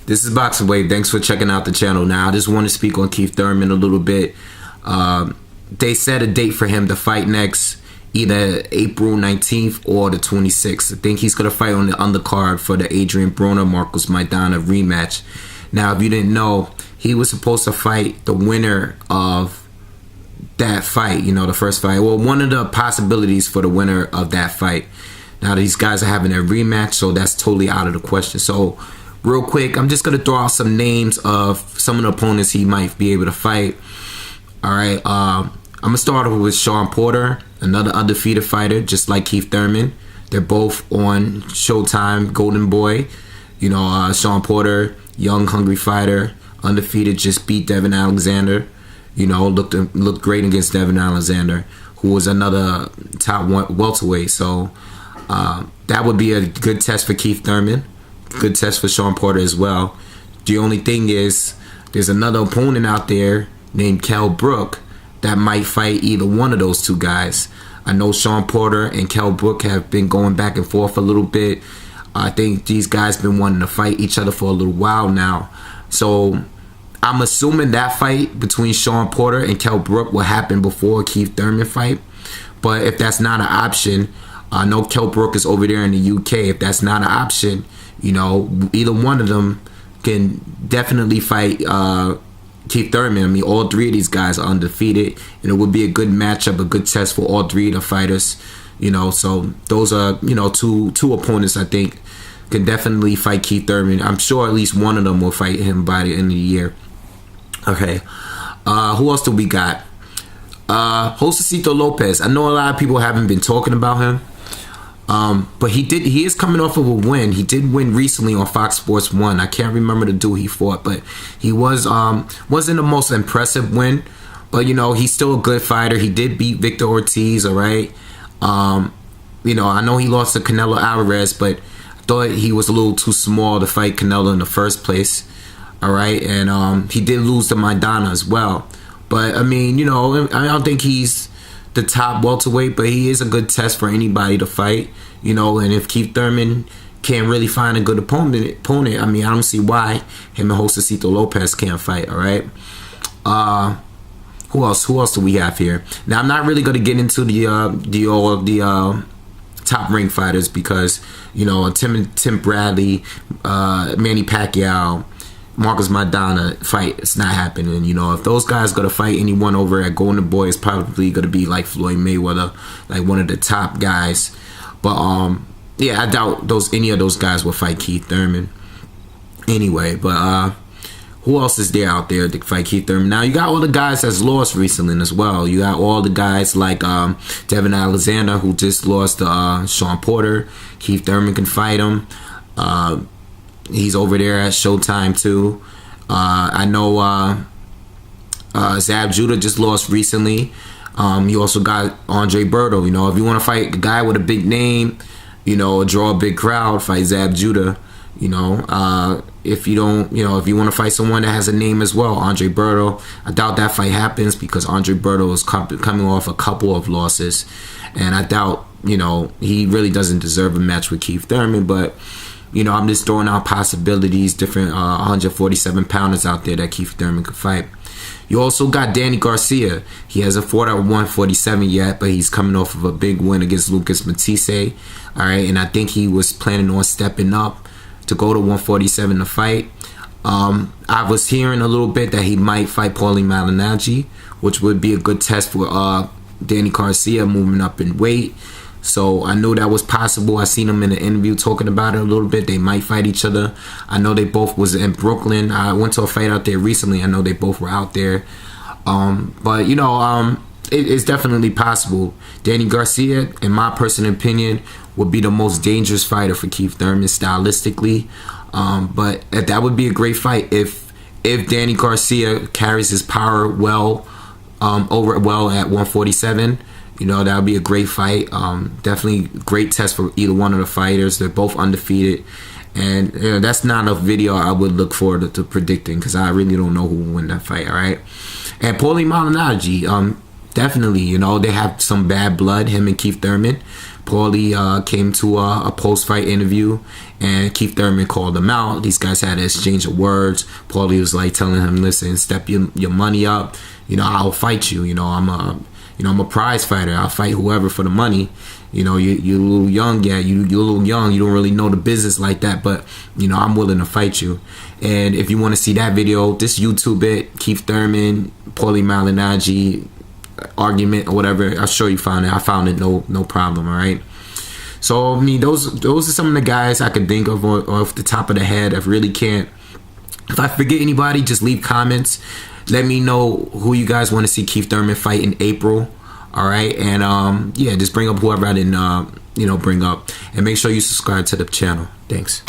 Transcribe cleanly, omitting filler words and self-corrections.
This is BoxingWave. Thanks for checking out the channel. Now, I just want to speak on Keith Thurman a little bit. They set a date for him to fight next, either April 19th or the 26th. I think he's going to fight on the undercard for the Adrian Broner-Marcos Maidana rematch. Now, if you didn't know, he was supposed to fight the winner of that fight, you know, the first fight. Well, one of the possibilities for the winner of that fight. Now, these guys are having a rematch, so that's totally out of the question. So, real quick, I'm just going to throw out some names of some of the opponents he might be able to fight. All right, I'm going to start off with Shawn Porter, another undefeated fighter, just like Keith Thurman. They're both on Showtime, Golden Boy. You know, Shawn Porter, young, hungry fighter, undefeated, just beat Devin Alexander. You know, looked great against Devin Alexander, who was another top welterweight. So that would be a good test for Keith Thurman. Good test for Shawn Porter as well. The only thing is, there's another opponent out there named Kell Brook that might fight either one of those two guys. I know Shawn Porter and Kell Brook have been going back and forth a little bit. I think these guys been wanting to fight each other for a little while now. So I'm assuming that fight between Shawn Porter and Kell Brook will happen before Keith Thurman fight. But if that's not an option, I know Kell Brook is over there in the UK. If that's not an option, you know, either one of them can definitely fight Keith Thurman. I mean, all three of these guys are undefeated, and it would be a good matchup, a good test for all three of the fighters. You know, so those are, you know, two opponents I think can definitely fight Keith Thurman. I'm sure at least one of them will fight him by the end of the year. Okay, who else do we got? Josecito Lopez. I know a lot of people haven't been talking about him. But he is coming off of a win. He did win recently on Fox Sports 1. I can't remember the dude he fought, but he wasn't the most impressive win. But you know, he's still a good fighter. He did beat Victor Ortiz, all right. You know, I know he lost to Canelo Alvarez, but I thought he was a little too small to fight Canelo in the first place. All right, and he did lose to Maidana as well. But I mean, you know, I don't think he's the top welterweight, but he is a good test for anybody to fight, you know. And if Keith Thurman can't really find a good opponent, I mean, I don't see why him and Josecito Lopez can't fight. All right. Who else do we have here? Now, I'm not really going to get into the top ring fighters because, you know, Tim Bradley, Manny Pacquiao, Marcos Maidana fight, it's not happening. You know, if those guys going to fight anyone over at Golden Boy, it's probably going to be like Floyd Mayweather, like one of the top guys. But yeah, I doubt any of those guys will fight Keith Thurman anyway. But who else is there out there to fight Keith Thurman? Now, you got all the guys that's lost recently as well. You got all the guys like Devin Alexander, who just lost to Shawn Porter. Keith Thurman can fight him. He's over there at Showtime too. I know Zab Judah just lost recently. You also got Andre Berto. You know, if you want to fight a guy with a big name, you know, draw a big crowd, fight Zab Judah. You know, if you don't, you know, if you want to fight someone that has a name as well, Andre Berto. I doubt that fight happens because Andre Berto is coming off a couple of losses, and I doubt, you know, he really doesn't deserve a match with Keith Thurman. But you know, I'm just throwing out possibilities, different 147 pounders out there that Keith Thurman could fight. You also got Danny Garcia. He hasn't fought at 147 yet, but he's coming off of a big win against Lucas Matisse. All right, and I think he was planning on stepping up to go to 147 to fight. I was hearing a little bit that he might fight Paulie Malignaggi, which would be a good test for Danny Garcia moving up in weight. So I knew that was possible. I seen him in an interview talking about it a little bit. They might fight each other. I know they both was in Brooklyn. I went to a fight out there recently. I know they both were out there. But you know, it's definitely possible. Danny Garcia, in my personal opinion, would be the most dangerous fighter for Keith Thurman stylistically. But that would be a great fight if Danny Garcia carries his power well over well at 147. You know, that would be a great fight. Definitely great test for either one of the fighters. They're both undefeated. And you know, that's not a video I would look forward to predicting because I really don't know who will win that fight, all right? And Paulie Malignaggi, definitely, you know, they have some bad blood, him and Keith Thurman. Paulie came to a post-fight interview, and Keith Thurman called him out. These guys had an exchange of words. Paulie was like telling him, "Listen, step your money up. You know, I'll fight you. You know, I'm a prize fighter. I'll fight whoever for the money. You know, you're a little young, yeah. You're a little young. You don't really know the business like that, but you know, I'm willing to fight you." And if you want to see that video, just YouTube it, Keith Thurman, Paulie Malignaggi argument or whatever. I'll show you found it. I found it no problem. All right. So I mean, those are some of the guys I could think of off the top of the head. I really can't. If I forget anybody, just leave comments. Let me know who you guys want to see Keith Thurman fight in April. All right, and yeah, just bring up whoever I didn't bring up, and make sure you subscribe to the channel. Thanks.